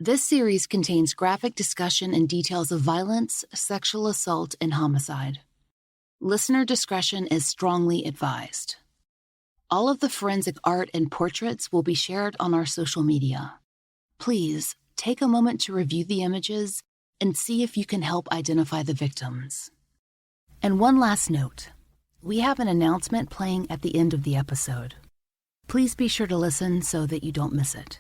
This series contains graphic discussion and details of violence, sexual assault, and homicide. Listener discretion is strongly advised. All of the forensic art and portraits will be shared on our social media. Please take a moment to review the images and see if you can help identify the victims. And one last note, we have an announcement playing at the end of the episode. Please be sure to listen so that you don't miss it.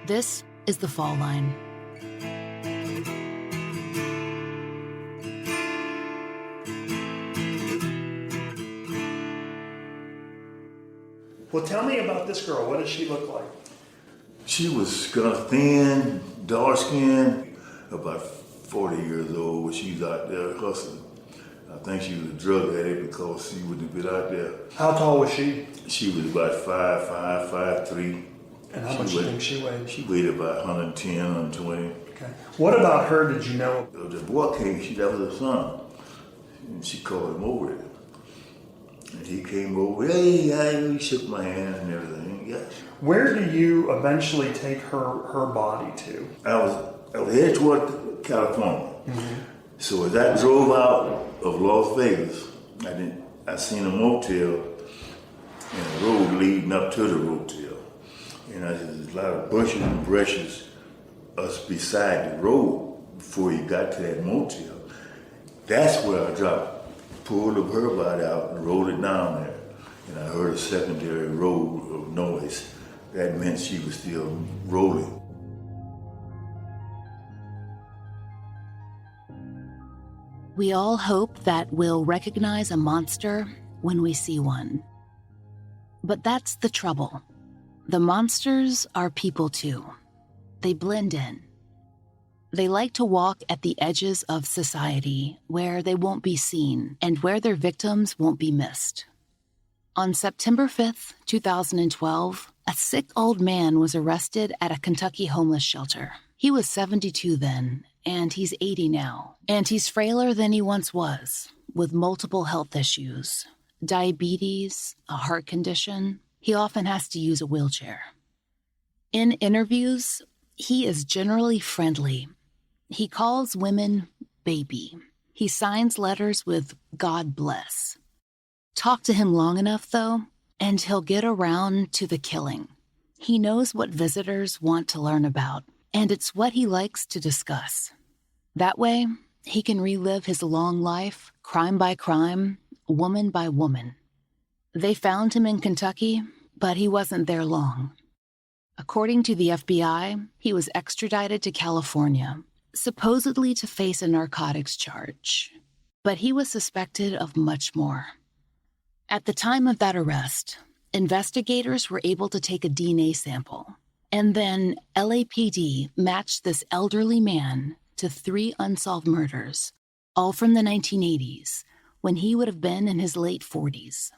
This is The Fall Line. Well, tell me about this girl. What does she look like? She was kind of thin, dark skinned, about 40 years old. She was out there hustling. I think she was a drug addict because she wouldn't have been out there. How tall was she? She was about 5'5", 5'3". And how much do you think she weighed? She weighed about 110, 120. Okay. What about her did you know? The boy came, that was her son. And she called him over there. And he came over, he shook my hand and everything, yes. Where do you eventually take her body to? I was headed toward California. Mm-hmm. So as I drove out of Las Vegas, I seen a motel and a road leading up to the motel. And there's a lot of bushes and brushes beside the road before you got to that motel. That's where I pulled up her body out and rolled it down there. And I heard a secondary roll of noise. That meant she was still rolling. We all hope that we'll recognize a monster when we see one. But that's the trouble. The monsters are people too. They blend in. They like to walk at the edges of society where they won't be seen and where their victims won't be missed. On September 5th, 2012, a sick old man was arrested at a Kentucky homeless shelter. He was 72 then, and he's 80 now. And he's frailer than he once was, with multiple health issues, diabetes, a heart condition. He often has to use a wheelchair. In interviews, he is generally friendly. He calls women baby. He signs letters with God bless. Talk to him long enough, though, and he'll get around to the killing. He knows what visitors want to learn about, and it's what he likes to discuss. That way, he can relive his long life, crime by crime, woman by woman. They found him in Kentucky, but he wasn't there long. According to the FBI, he was extradited to California, supposedly to face a narcotics charge. But he was suspected of much more. At the time of that arrest, investigators were able to take a DNA sample, and then LAPD matched this elderly man to 3 unsolved murders, all from the 1980s, when he would have been in his late 40s.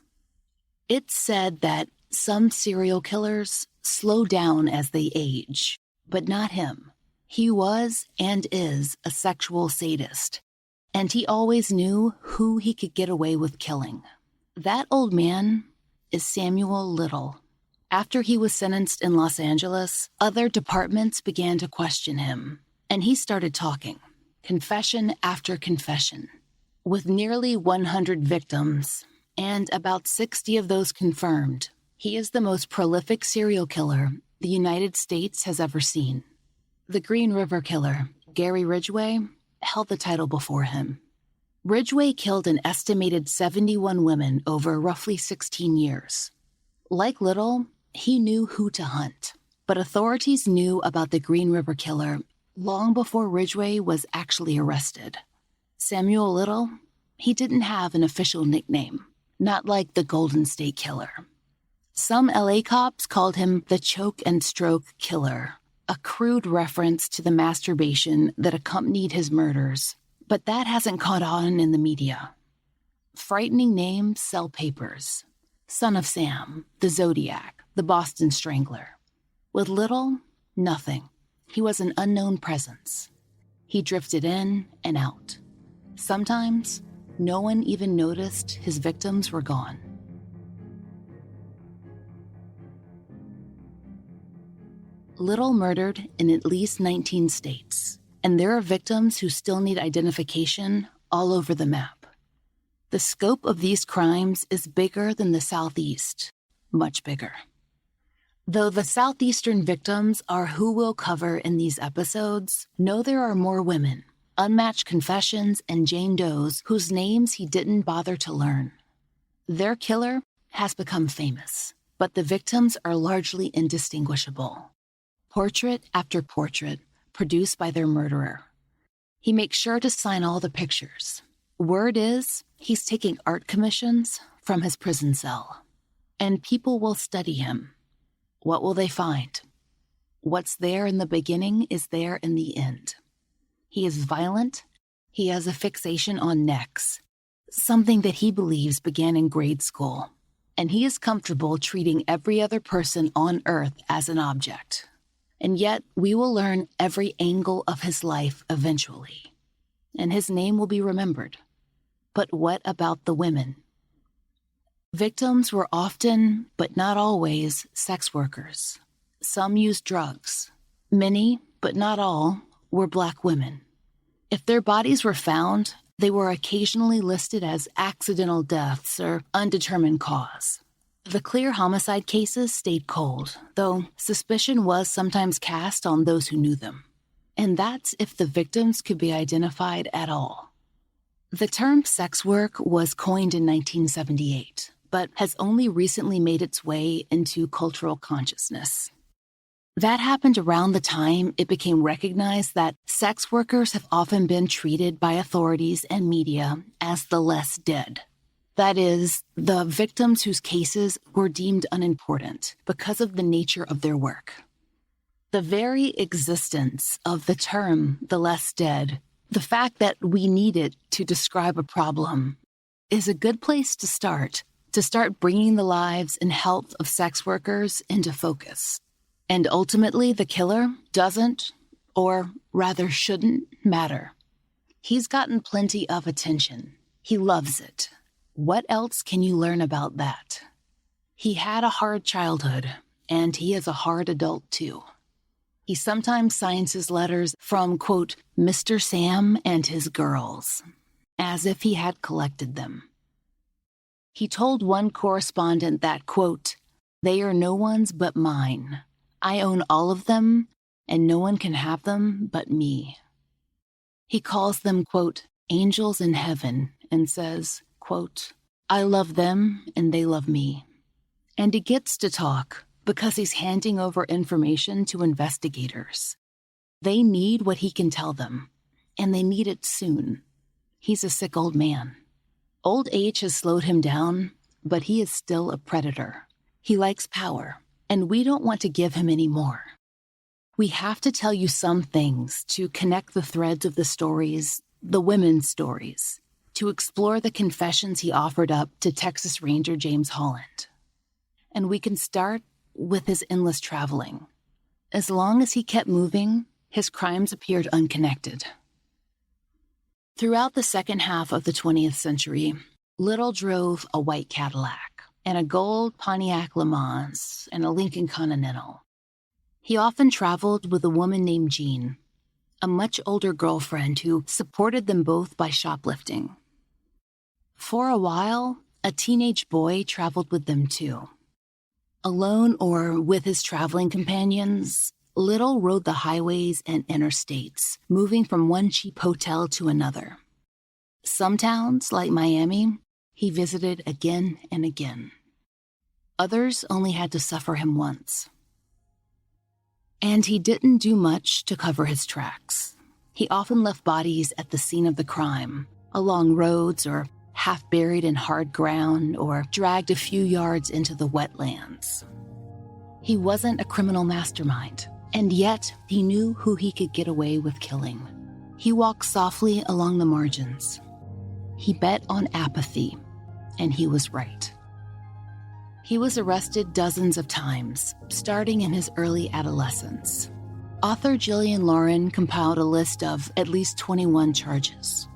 It's said that some serial killers slow down as they age, but not him. He was and is a sexual sadist, and he always knew who he could get away with killing. That old man is Samuel Little. After he was sentenced in Los Angeles, other departments began to question him, and he started talking, confession after confession. With nearly 100 victims, and about 60 of those confirmed, he is the most prolific serial killer the United States has ever seen. The Green River Killer, Gary Ridgway, held the title before him. Ridgway killed an estimated 71 women over roughly 16 years. Like Little, he knew who to hunt, but authorities knew about the Green River Killer long before Ridgway was actually arrested. Samuel Little, he didn't have an official nickname, not like the Golden State Killer. Some LA cops called him the Choke and Stroke Killer, a crude reference to the masturbation that accompanied his murders, but that hasn't caught on in the media. Frightening names sell papers. Son of Sam, the Zodiac, the Boston Strangler. With Little, nothing. He was an unknown presence. He drifted in and out. Sometimes, no one even noticed his victims were gone. Little murdered in at least 19 states, and there are victims who still need identification all over the map. The scope of these crimes is bigger than the Southeast, much bigger. Though the Southeastern victims are who we'll cover in these episodes, know there are more women, unmatched confessions, and Jane Does whose names he didn't bother to learn. Their killer has become famous, but the victims are largely indistinguishable. Portrait after portrait, produced by their murderer. He makes sure to sign all the pictures. Word is, he's taking art commissions from his prison cell. And people will study him. What will they find? What's there in the beginning is there in the end. He is violent. He has a fixation on necks, something that he believes began in grade school. And he is comfortable treating every other person on Earth as an object. And yet, we will learn every angle of his life eventually. And his name will be remembered. But what about the women? Victims were often, but not always, sex workers. Some used drugs. Many, but not all, were Black women. If their bodies were found, they were occasionally listed as accidental deaths or undetermined cause. The clear homicide cases stayed cold, though suspicion was sometimes cast on those who knew them. And that's if the victims could be identified at all. The term sex work was coined in 1978, but has only recently made its way into cultural consciousness. That happened around the time it became recognized that sex workers have often been treated by authorities and media as the less dead. That is, the victims whose cases were deemed unimportant because of the nature of their work. The very existence of the term the less dead, the fact that we need it to describe a problem, is a good place to start bringing the lives and health of sex workers into focus. And ultimately, the killer doesn't, or rather shouldn't, matter. He's gotten plenty of attention. He loves it. What else can you learn about that? He had a hard childhood, and he is a hard adult too. He sometimes signs his letters from, quote, Mr. Sam and his girls, as if he had collected them. He told one correspondent that, quote, they are no one's but mine. I own all of them, and no one can have them but me. He calls them, quote, angels in heaven, and says, quote, I love them and they love me. And he gets to talk because he's handing over information to investigators. They need what he can tell them, and they need it soon. He's a sick old man. Old age has slowed him down, but he is still a predator. He likes power, and we don't want to give him any more. We have to tell you some things to connect the threads of the stories, the women's stories, to explore the confessions he offered up to Texas Ranger James Holland. And we can start with his endless traveling. As long as he kept moving, his crimes appeared unconnected. Throughout the second half of the 20th century, Little drove a white Cadillac and a gold Pontiac Le Mans and a Lincoln Continental. He often traveled with a woman named Jean, a much older girlfriend who supported them both by shoplifting. For a while, a teenage boy traveled with them too. Alone or with his traveling companions, Little rode the highways and interstates, moving from one cheap hotel to another. Some towns, like Miami, he visited again and again. Others only had to suffer him once. And he didn't do much to cover his tracks. He often left bodies at the scene of the crime, along roads or half buried in hard ground or dragged a few yards into the wetlands. He wasn't a criminal mastermind, and yet he knew who he could get away with killing. He walked softly along the margins. He bet on apathy, and he was right. He was arrested dozens of times, starting in his early adolescence. author Gillian Lauren compiled a list of at least 21 charges.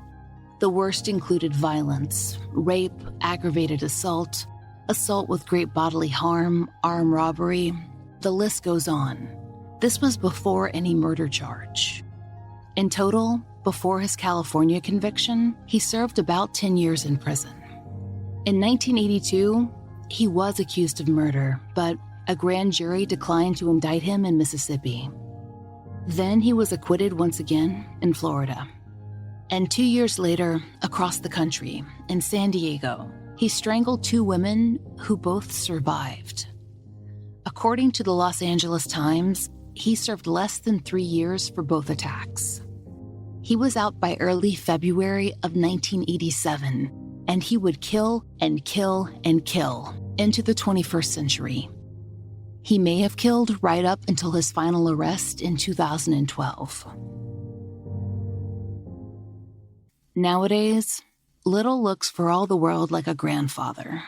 The worst included violence, rape, aggravated assault, assault with great bodily harm, armed robbery. The list goes on. This was before any murder charge. In total, before his California conviction, he served about 10 years in prison. In 1982, he was accused of murder, but a grand jury declined to indict him in Mississippi. Then he was acquitted once again in Florida. And 2 years later, across the country, in San Diego, he strangled 2 women who both survived. According to the Los Angeles Times, he served less than 3 years for both attacks. He was out by early February of 1987, and he would kill and kill and kill into the 21st century. He may have killed right up until his final arrest in 2012. Nowadays, Little looks for all the world like a grandfather.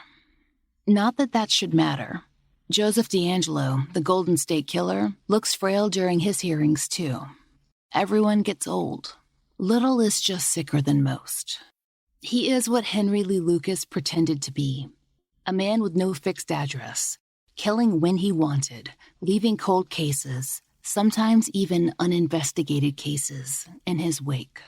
Not that that should matter. Joseph DeAngelo, the Golden State Killer, looks frail during his hearings too. Everyone gets old. Little is just sicker than most. He is what Henry Lee Lucas pretended to be. A man with no fixed address, killing when he wanted, leaving cold cases, sometimes even uninvestigated cases, in his wake.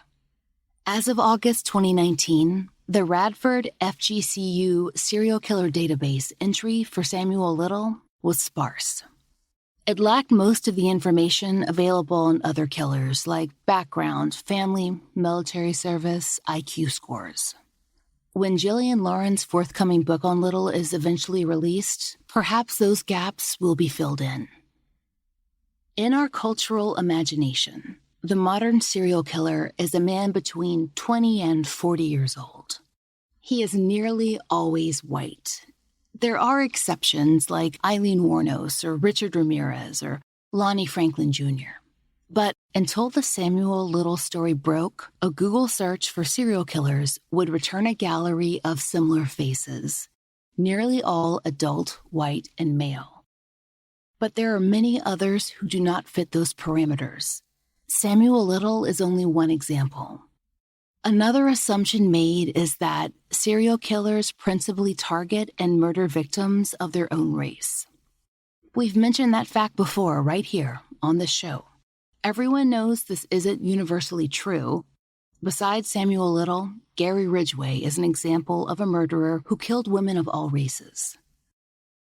As of August 2019, the Radford FGCU serial killer database entry for Samuel Little was sparse. It lacked most of the information available on other killers, like background, family, military service, IQ scores. When Gillian Lauren's forthcoming book on Little is eventually released, perhaps those gaps will be filled in. In our cultural imagination, the modern serial killer is a man between 20 and 40 years old. He is nearly always white. There are exceptions like Eileen Wuornos or Richard Ramirez or Lonnie Franklin Jr. But until the Samuel Little story broke, a Google search for serial killers would return a gallery of similar faces, nearly all adult, white, and male. But there are many others who do not fit those parameters. Samuel Little is only one example. Another assumption made is that serial killers principally target and murder victims of their own race. We've mentioned that fact before, right here on this show. Everyone knows this isn't universally true. Besides Samuel Little, Gary Ridgway is an example of a murderer who killed women of all races.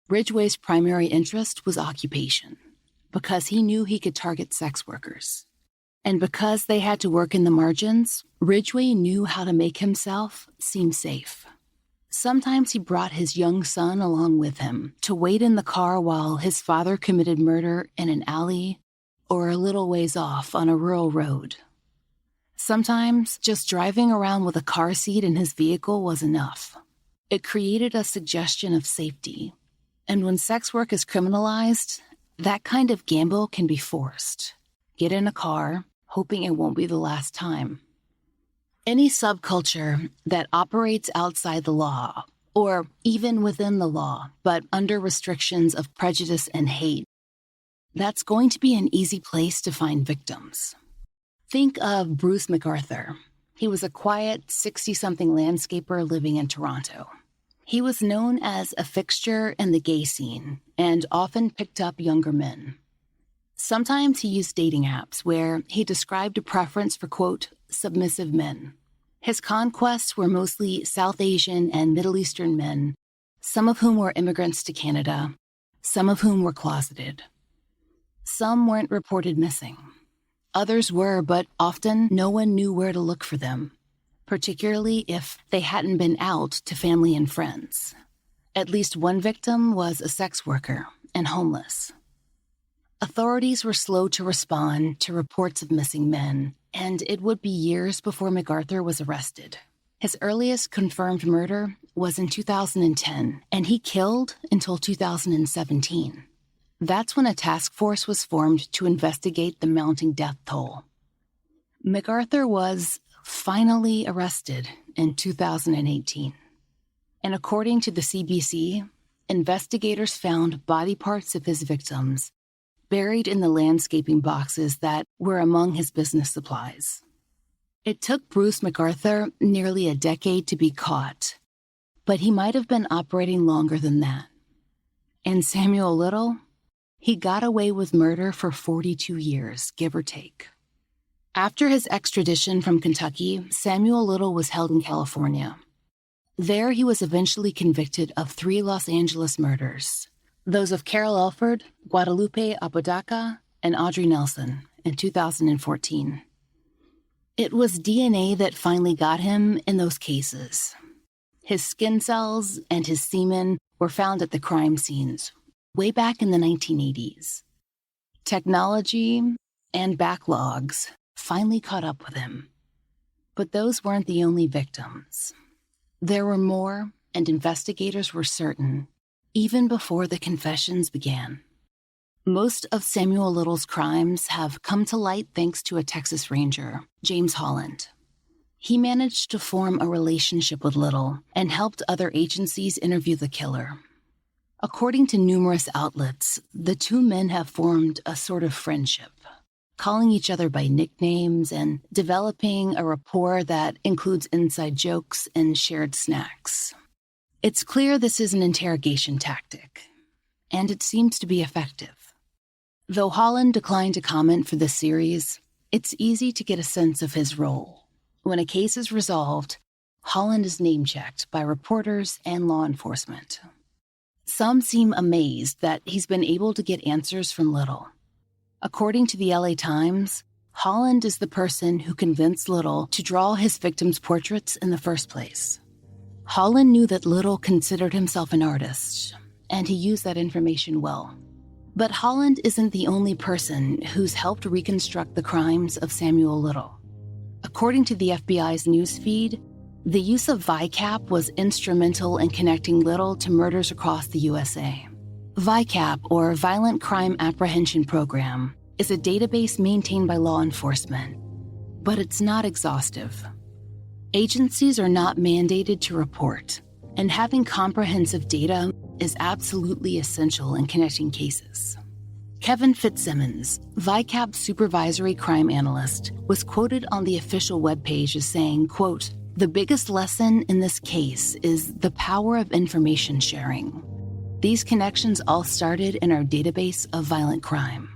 Ridgway's primary interest was occupation, because he knew he could target sex workers. And because they had to work in the margins, Ridgway knew how to make himself seem safe. Sometimes he brought his young son along with him to wait in the car while his father committed murder in an alley or a little ways off on a rural road. Sometimes just driving around with a car seat in his vehicle was enough. It created a suggestion of safety. And when sex work is criminalized, that kind of gamble can be forced. Get in a car, hoping it won't be the last time. Any subculture that operates outside the law, or even within the law, but under restrictions of prejudice and hate, that's going to be an easy place to find victims. Think of Bruce McArthur. He was a quiet, 60-something landscaper living in Toronto. He was known as a fixture in the gay scene and often picked up younger men. Sometimes he used dating apps where he described a preference for, quote, submissive men. His conquests were mostly South Asian and Middle Eastern men, some of whom were immigrants to Canada, some of whom were closeted. Some weren't reported missing. Others were, but often no one knew where to look for them, particularly if they hadn't been out to family and friends. At least one victim was a sex worker and homeless. Authorities were slow to respond to reports of missing men, and it would be years before McArthur was arrested. His earliest confirmed murder was in 2010, and he killed until 2017. That's when a task force was formed to investigate the mounting death toll. McArthur was finally arrested in 2018. And according to the CBC, investigators found body parts of his victims buried in the landscaping boxes that were among his business supplies. It took Bruce MacArthur nearly a decade to be caught, but he might have been operating longer than that. And Samuel Little? He got away with murder for 42 years, give or take. After his extradition from Kentucky, Samuel Little was held in California. There, he was eventually convicted of 3 Los Angeles murders, those of Carol Elford, Guadalupe Apodaca, and Audrey Nelson, in 2014. It was DNA that finally got him in those cases. His skin cells and his semen were found at the crime scenes way back in the 1980s. Technology and backlogs finally caught up with him. But those weren't the only victims. There were more, and investigators were certain, even before the confessions began. Most of Samuel Little's crimes have come to light thanks to a Texas Ranger, James Holland. He managed to form a relationship with Little and helped other agencies interview the killer. According to numerous outlets, the two men have formed a sort of friendship, calling each other by nicknames and developing a rapport that includes inside jokes and shared snacks. It's clear this is an interrogation tactic, and it seems to be effective. Though Holland declined to comment for this series, it's easy to get a sense of his role. When a case is resolved, Holland is name-checked by reporters and law enforcement. Some seem amazed that he's been able to get answers from Little. According to the LA Times, Holland is the person who convinced Little to draw his victims' portraits in the first place. Holland knew that Little considered himself an artist, and he used that information well. But Holland isn't the only person who's helped reconstruct the crimes of Samuel Little. According to the FBI's newsfeed, the use of VICAP was instrumental in connecting Little to murders across the USA. VICAP, or Violent Crime Apprehension Program, is a database maintained by law enforcement, but it's not exhaustive. Agencies are not mandated to report, and having comprehensive data is absolutely essential in connecting cases. Kevin Fitzsimmons, VICAP's supervisory crime analyst, was quoted on the official webpage as saying, quote, "The biggest lesson in this case is the power of information sharing. These connections all started in our database of violent crime.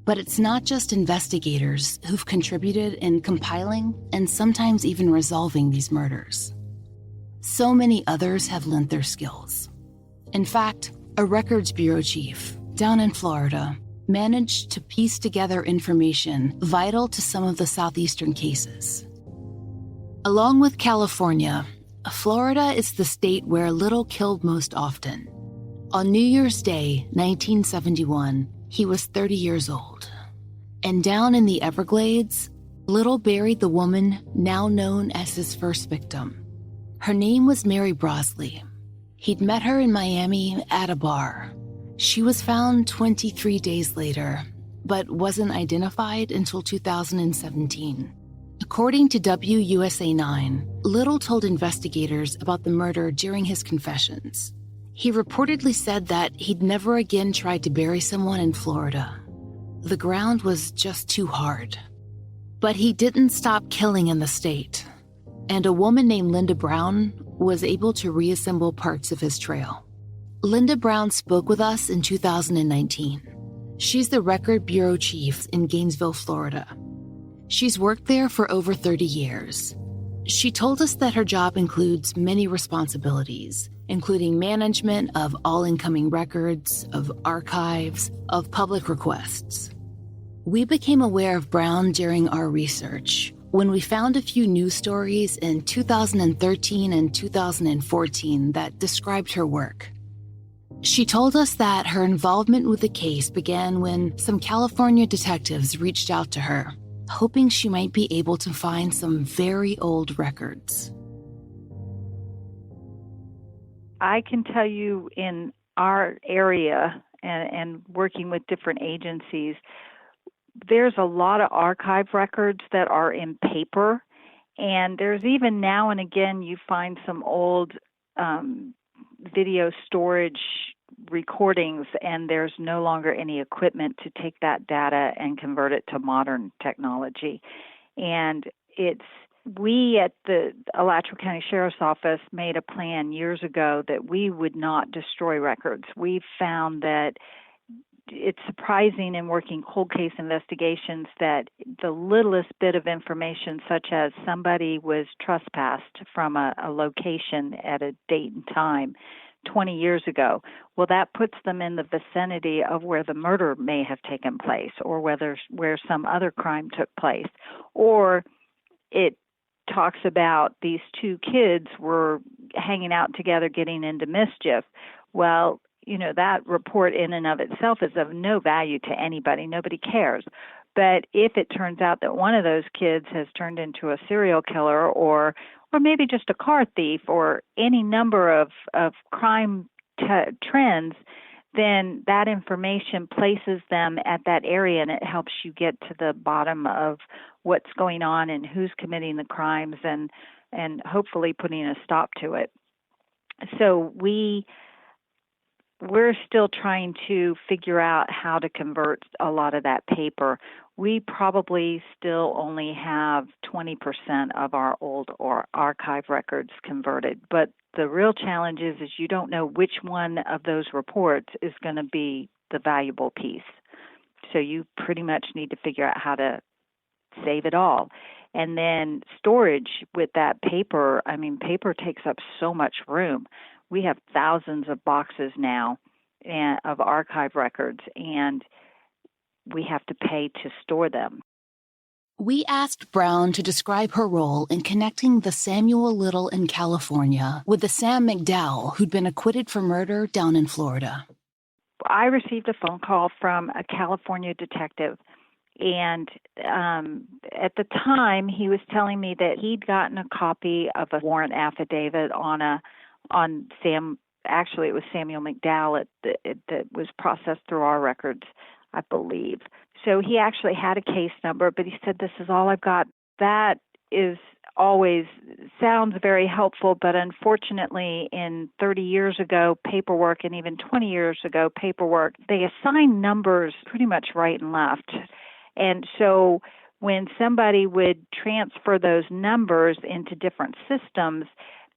But it's not just investigators who've contributed in compiling and sometimes even resolving these murders. So many others have lent their skills. In fact, a records bureau chief down in Florida managed to piece together information vital to some of the southeastern cases. Along with California, Florida is the state where Little killed most often. On New Year's Day, 1971, he was 30 years old. And down in the Everglades, Little buried the woman now known as his first victim. Her name was Mary Brosley. He'd met her in Miami at a bar. She was found 23 days later, but wasn't identified until 2017. According to WUSA 9, Little told investigators about the murder during his confessions. He reportedly said that he'd never again tried to bury someone in Florida. The ground was just too hard. But he didn't stop killing in the state, and a woman named Linda Brown was able to reassemble parts of his trail. Linda Brown spoke with us in 2019. She's the Record Bureau Chief in Gainesville, Florida. She's worked there for over 30 years. She told us that her job includes many responsibilities, including management of all incoming records, of archives, of public requests. We became aware of Brown during our research when we found a few news stories in 2013 and 2014 that described her work. She told us that her involvement with the case began when some California detectives reached out to her, hoping she might be able to find some very old records. I can tell you in our area and working with different agencies, there's a lot of archive records that are in paper, and there's even now and again you find some old video storage recordings, and there's no longer any equipment to take that data and convert it to modern technology. And we at the Alachua County Sheriff's Office made a plan years ago that we would not destroy records. We found that it's surprising in working cold case investigations that the littlest bit of information, such as somebody was trespassed from a location at a date and time 20 years ago, well, that puts them in the vicinity of where the murder may have taken place, or where some other crime took place. Or it talks about these two kids were hanging out together getting into mischief. Well, that report in and of itself is of no value to anybody. Nobody cares. But if it turns out that one of those kids has turned into a serial killer or maybe just a car thief or any number of crime trends, then that information places them at that area, and it helps you get to the bottom of what's going on and who's committing the crimes and hopefully putting a stop to it. So we're still trying to figure out how to convert a lot of that paper. We probably still only have 20% of our old or archive records converted. But the real challenge is you don't know which one of those reports is going to be the valuable piece. So you pretty much need to figure out how to save it all. And then storage with that paper, paper takes up so much room. We have thousands of boxes now of archive records, and we have to pay to store them. We asked Brown to describe her role in connecting the Samuel Little in California with the Sam McDowell who'd been acquitted for murder down in Florida. I received a phone call from a California detective, and at the time he was telling me that he'd gotten a copy of a warrant affidavit on Sam. Actually, it was Samuel McDowell that was processed through our records, I believe. So he actually had a case number, but he said, "This is all I've got." That sounds very helpful, but unfortunately, in 30 years ago, paperwork, and even 20 years ago, paperwork, they assign numbers pretty much right and left. And so when somebody would transfer those numbers into different systems,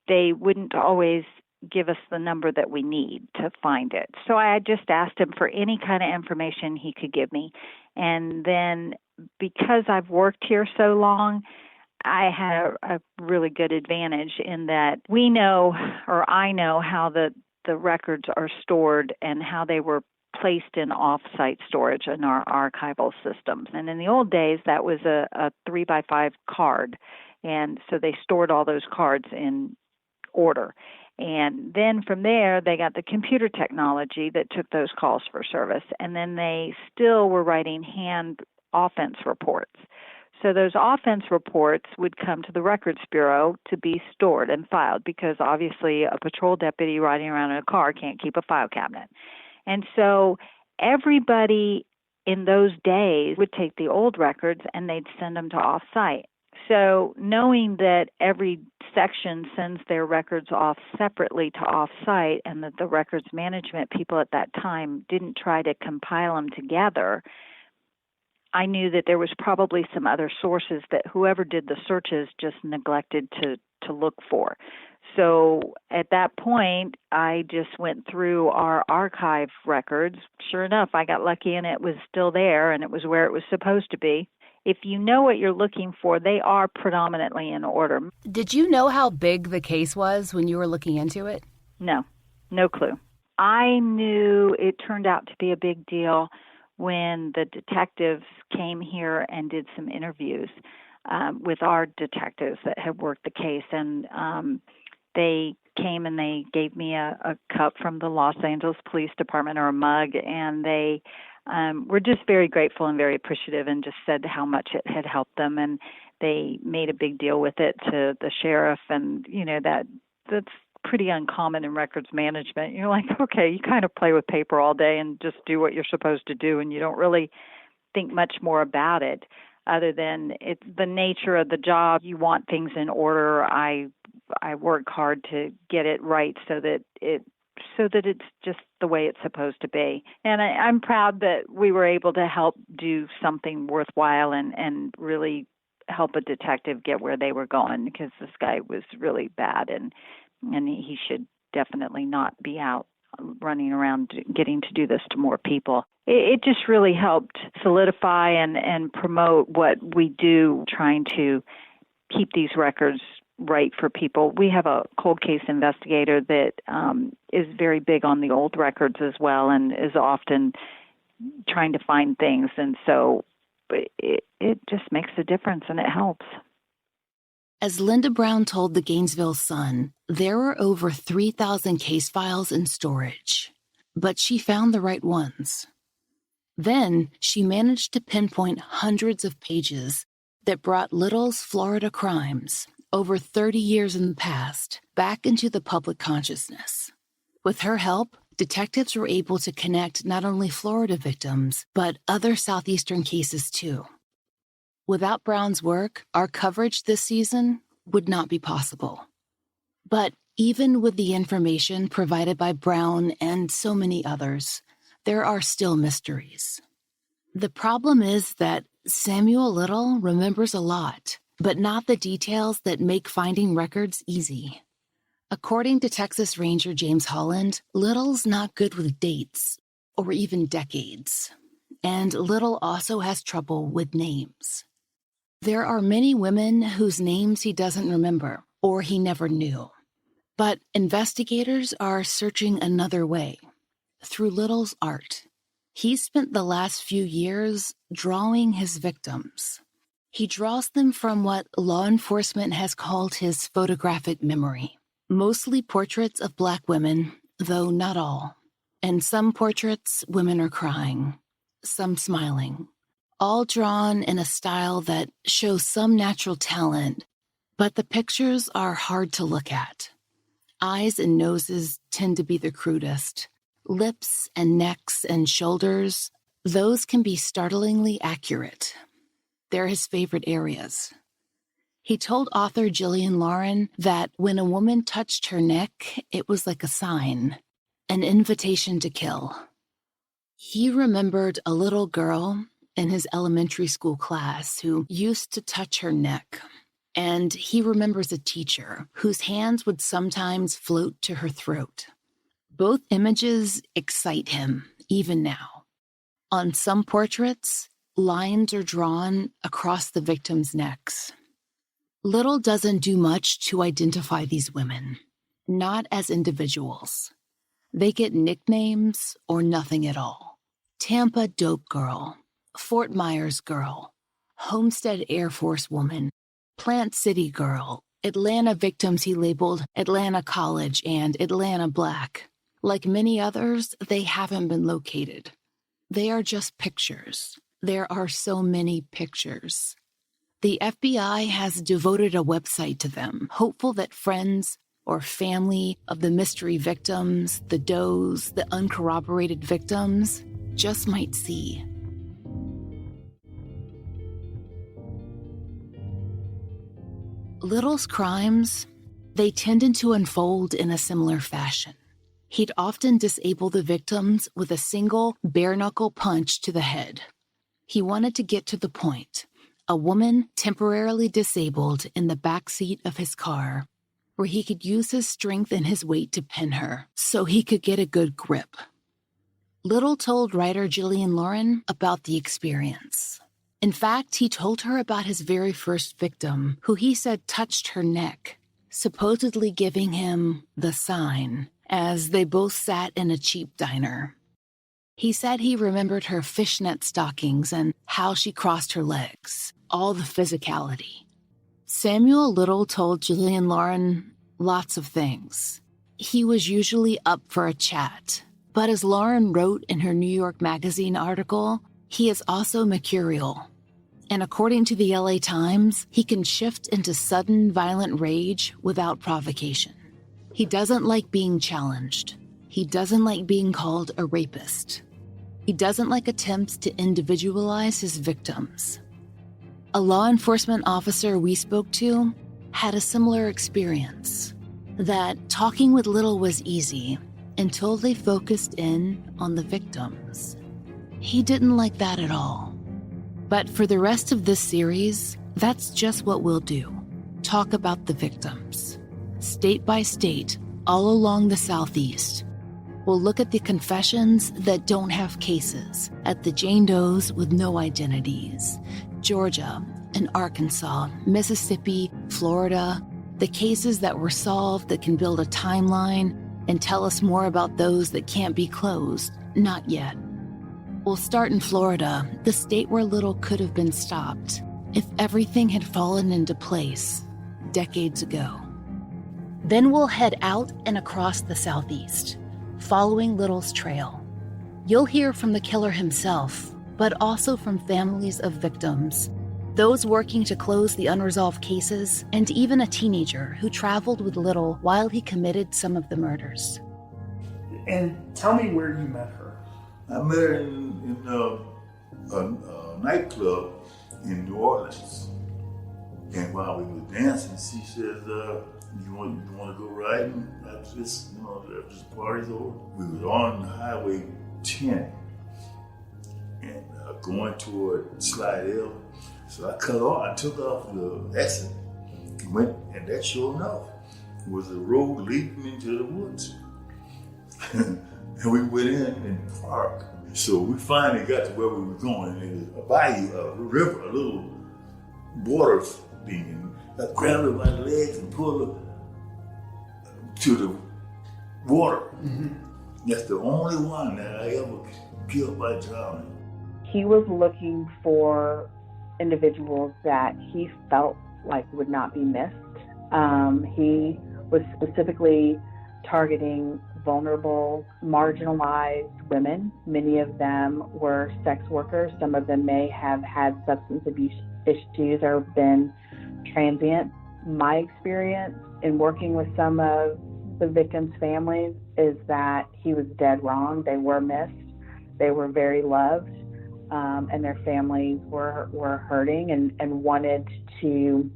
they wouldn't always give us the number that we need to find it. So I just asked him for any kind of information he could give me. And then because I've worked here so long, I had a really good advantage in that I know how the records are stored and how they were placed in off-site storage in our archival systems. And in the old days, that was a 3x5 card. And so they stored all those cards in order. And then from there, they got the computer technology that took those calls for service. And then they still were writing hand offense reports. So those offense reports would come to the Records Bureau to be stored and filed, because obviously a patrol deputy riding around in a car can't keep a file cabinet. And so everybody in those days would take the old records and they'd send them to off-site. So knowing that every section sends their records off separately to off-site, and that the records management people at that time didn't try to compile them together, I knew that there was probably some other sources that whoever did the searches just neglected to look for. So at that point, I just went through our archive records. Sure enough, I got lucky and it was still there, and it was where it was supposed to be. If you know what you're looking for, they are predominantly in order. Did you know how big the case was when you were looking into it? No clue. I knew it turned out to be a big deal when the detectives came here and did some interviews with our detectives that had worked the case. And they came and they gave me a cup from the Los Angeles Police Department, or a mug, and they were just very grateful and very appreciative, and just said how much it had helped them. And they made a big deal with it to the sheriff, and that's pretty uncommon in records management. You're like, okay, you kind of play with paper all day and just do what you're supposed to do, and you don't really think much more about it other than it's the nature of the job. You want things in order. I work hard to get it right so that it so that it's just the way it's supposed to be. And I'm proud that we were able to help do something worthwhile and really help a detective get where they were going, because this guy was really bad and he should definitely not be out running around getting to do this to more people. It just really helped solidify and promote what we do, trying to keep these records right for people. We have a cold case investigator that is very big on the old records as well, and is often trying to find things. And so it just makes a difference, and it helps. As Linda Brown told the Gainesville Sun, there were over 3,000 case files in storage, but she found the right ones. Then she managed to pinpoint hundreds of pages that brought Little's Florida crimes, over 30 years in the past, back into the public consciousness. With her help, detectives were able to connect not only Florida victims, but other Southeastern cases too. Without Brown's work, our coverage this season would not be possible. But even with the information provided by Brown and so many others, there are still mysteries. The problem is that Samuel Little remembers a lot, but not the details that make finding records easy. According to Texas Ranger James Holland, Little's not good with dates, or even decades. And Little also has trouble with names. There are many women whose names he doesn't remember, or he never knew. But investigators are searching another way, through Little's art. He spent the last few years drawing his victims. He draws them from what law enforcement has called his photographic memory. Mostly portraits of Black women, though not all. And some portraits, women are crying, some smiling. All drawn in a style that shows some natural talent, but the pictures are hard to look at. Eyes and noses tend to be the crudest. Lips and necks and shoulders, those can be startlingly accurate. They're his favorite areas. He told author Jillian Lauren that when a woman touched her neck, it was like a sign, an invitation to kill. He remembered a little girl in his elementary school class who used to touch her neck. And he remembers a teacher whose hands would sometimes float to her throat. Both images excite him, even now. On some portraits, lines are drawn across the victims' necks. Little doesn't do much to identify these women, not as individuals. They get nicknames or nothing at all. Tampa Dope Girl, Fort Myers Girl, Homestead Air Force Woman, Plant City Girl, Atlanta victims he labeled Atlanta College and Atlanta Black. Like many others, they haven't been located. They are just pictures. There are so many pictures. The FBI has devoted a website to them, hopeful that friends or family of the mystery victims, the does, the uncorroborated victims, just might see. Little's crimes, they tended to unfold in a similar fashion. He'd often disable the victims with a single bare-knuckle punch to the head. He wanted to get to the point, a woman temporarily disabled in the back seat of his car, where he could use his strength and his weight to pin her so he could get a good grip. Little told writer Jillian Lauren about the experience. In fact, he told her about his very first victim, who he said touched her neck, supposedly giving him the sign, as they both sat in a cheap diner. He said he remembered her fishnet stockings and how she crossed her legs, all the physicality. Samuel Little told Jillian Lauren lots of things. He was usually up for a chat, but as Lauren wrote in her New York Magazine article, he is also mercurial. And according to the LA Times, he can shift into sudden violent rage without provocation. He doesn't like being challenged. He doesn't like being called a rapist. He doesn't like attempts to individualize his victims. A law enforcement officer we spoke to had a similar experience, that talking with Little was easy, until they focused in on the victims. He didn't like that at all. But for the rest of this series, that's just what we'll do. Talk about the victims. State by state, all along the Southeast. We'll look at the confessions that don't have cases, at the Jane Does with no identities, Georgia and Arkansas, Mississippi, Florida, the cases that were solved that can build a timeline and tell us more about those that can't be closed, not yet. We'll start in Florida, the state where little could have been stopped if everything had fallen into place decades ago. Then we'll head out and across the Southeast, following Little's trail. You'll hear from the killer himself, but also from families of victims, those working to close the unresolved cases, and even a teenager who traveled with Little while he committed some of the murders. And tell me where you met her. I met her in a nightclub in New Orleans. And while we were dancing, she says, you want to go riding after this, after this party's over? We was on Highway 10 and going toward Slidell. So I cut off, I took off the exit, went, and that sure enough was a road leading into the woods. And we went in and parked. So we finally got to where we were going. It was a bayou, a river, a little water thing. And I grabbed her by the legs and pulled her to the water. Mm-hmm. That's the only one that I ever killed by drowning. He was looking for individuals that he felt like would not be missed. He was specifically targeting vulnerable, marginalized women. Many of them were sex workers. Some of them may have had substance abuse issues or been transient. My experience in working with some of the victims' families is that he was dead wrong. They were missed. They were very loved, and their families were hurting and wanted to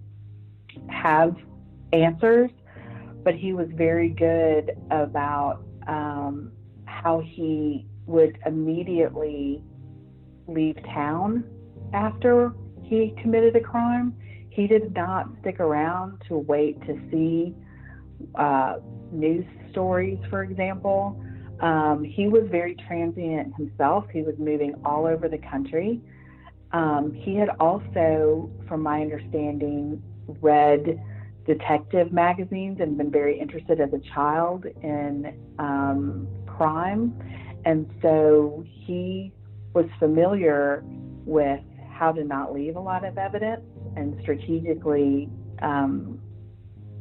have answers. But he was very good about how he would immediately leave town after he committed a crime. He did not stick around to wait to see news stories, for example. He was very transient himself. He was moving all over the country. He had also, from my understanding, read detective magazines and been very interested as a child in crime. And so he was familiar with how to not leave a lot of evidence and strategically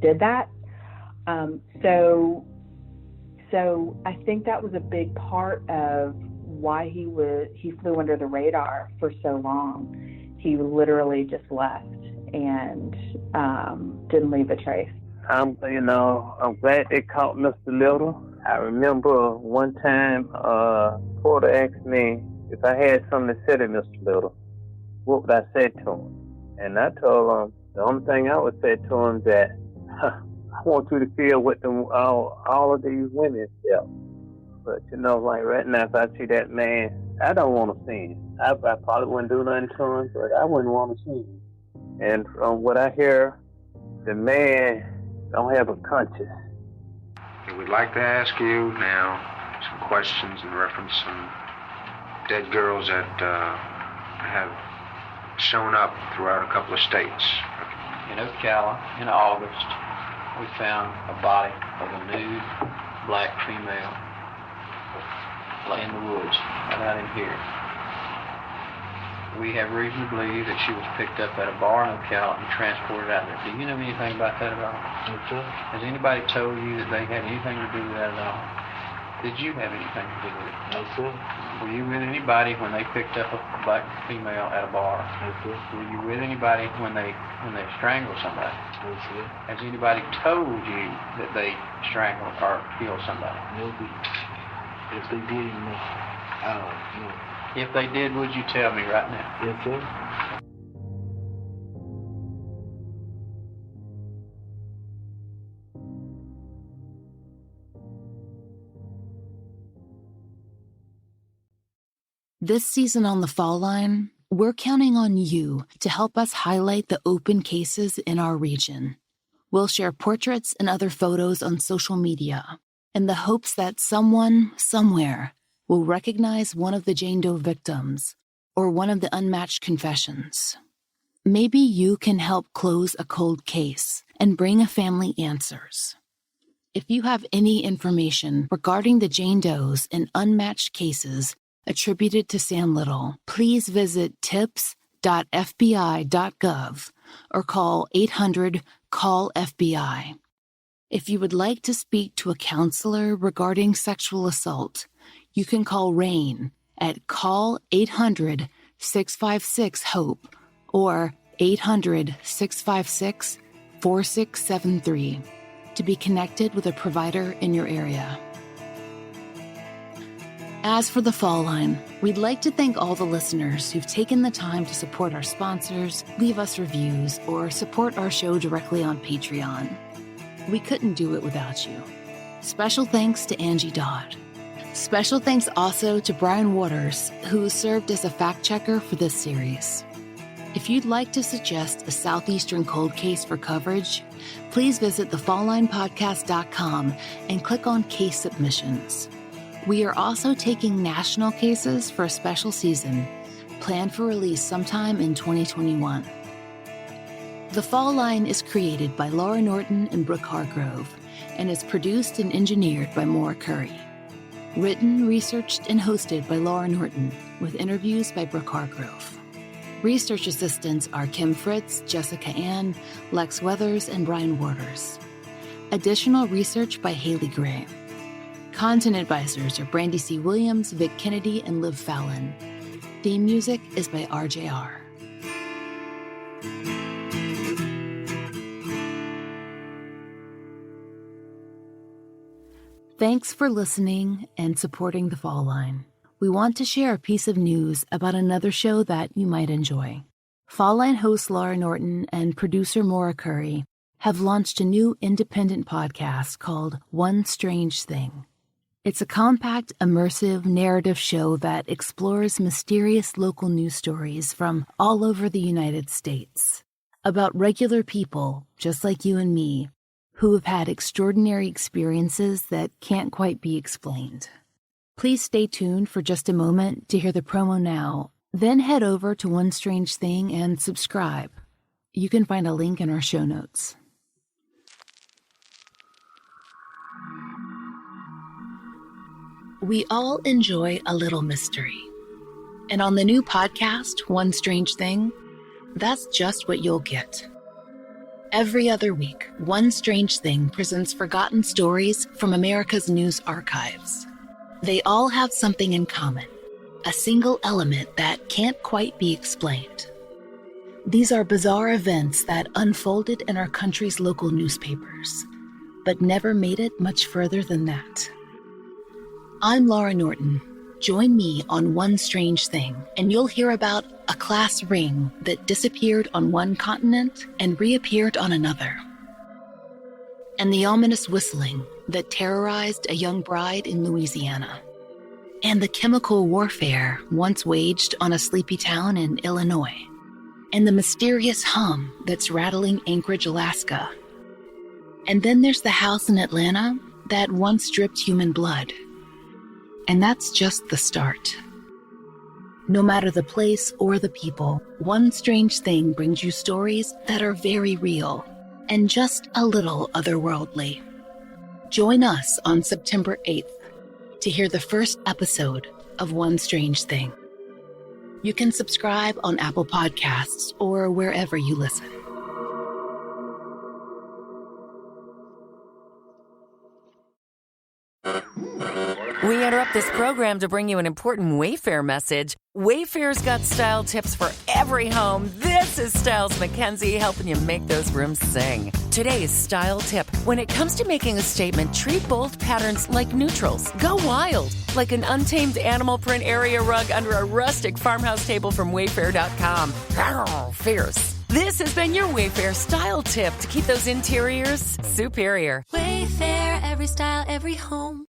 did that. So I think that was a big part of why he flew under the radar for so long. He literally just left and didn't leave a trace. I'm glad they caught Mr. Little. I remember one time Porter asked me if I had something to say to Mr. Little, what would I say to him? And I told him the only thing I would say to him that I want you to feel what all of these women felt. But like right now, if I see that man, I don't want to see him. I probably wouldn't do nothing to him, but I wouldn't want to see him. And from what I hear, the man don't have a conscience. We'd like to ask you now some questions in reference to some dead girls that have shown up throughout a couple of states. In Ocala, in August, we found a body of a nude black female laying in the woods right out in here. We have reason to believe that she was picked up at a bar in Ocala and transported out there. Do you know anything about that at all? No, sir. Has anybody told you that they had anything to do with that at all? Did you have anything to do with it? No, sir. Were you with anybody when they picked up a black female at a bar? No, sir. Were you with anybody when they strangled somebody? No, sir. Has anybody told you that they strangled or killed somebody? No, if they did, no. I don't know. If they did, would you tell me right now? Yes, sir. This season on The Fall Line, we're counting on you to help us highlight the open cases in our region. We'll share portraits and other photos on social media in the hopes that someone, somewhere, will recognize one of the Jane Doe victims or one of the unmatched confessions. Maybe you can help close a cold case and bring a family answers. If you have any information regarding the Jane Does and unmatched cases attributed to Sam Little, please visit tips.fbi.gov or call 800-CALL-FBI. If you would like to speak to a counselor regarding sexual assault, you can call RAIN at call 800-656-HOPE or 800-656-4673 to be connected with a provider in your area. As for The Fall Line, we'd like to thank all the listeners who've taken the time to support our sponsors, leave us reviews, or support our show directly on Patreon. We couldn't do it without you. Special thanks to Angie Dodd. Special thanks also to Brian Waters, who served as a fact checker for this series. If you'd like to suggest a Southeastern cold case for coverage, please visit thefalllinepodcast.com and click on Case Submissions. We are also taking national cases for a special season, planned for release sometime in 2021. The Fall Line is created by Laura Norton and Brooke Hargrove, and is produced and engineered by Maura Curry. Written, researched, and hosted by Laura Norton, with interviews by Brooke Hargrove. Research assistants are Kim Fritz, Jessica Ann, Lex Weathers, and Brian Waters. Additional research by Haley Gray. Content advisors are Brandy C. Williams, Vic Kennedy, and Liv Fallon. Theme music is by RJR. Thanks for listening and supporting The Fall Line. We want to share a piece of news about another show that you might enjoy. Fall Line host Laura Norton and producer Maura Curry have launched a new independent podcast called One Strange Thing. It's a compact, immersive narrative show that explores mysterious local news stories from all over the United States about regular people, just like you and me, who have had extraordinary experiences that can't quite be explained. Please stay tuned for just a moment to hear the promo now, then head over to One Strange Thing and subscribe. You can find a link in our show notes. We all enjoy a little mystery. And on the new podcast, One Strange Thing, that's just what you'll get. Every other week, One Strange Thing presents forgotten stories from America's news archives. They all have something in common, a single element that can't quite be explained. These are bizarre events that unfolded in our country's local newspapers, but never made it much further than that. I'm Laura Norton. Join me on One Strange Thing, and you'll hear about a class ring that disappeared on one continent and reappeared on another, and the ominous whistling that terrorized a young bride in Louisiana, and the chemical warfare once waged on a sleepy town in Illinois, and the mysterious hum that's rattling Anchorage, Alaska. And then there's the house in Atlanta that once dripped human blood. And that's just the start. No matter the place or the people, One Strange Thing brings you stories that are very real and just a little otherworldly. Join us on September 8th to hear the first episode of One Strange Thing. You can subscribe on Apple Podcasts or wherever you listen. We interrupt this program to bring you an important Wayfair message. Wayfair's got style tips for every home. This is Styles McKenzie helping you make those rooms sing. Today's style tip: when it comes to making a statement, treat bold patterns like neutrals. Go wild, like an untamed animal print area rug under a rustic farmhouse table from Wayfair.com. Arr, fierce. This has been your Wayfair style tip to keep those interiors superior. Wayfair, every style, every home.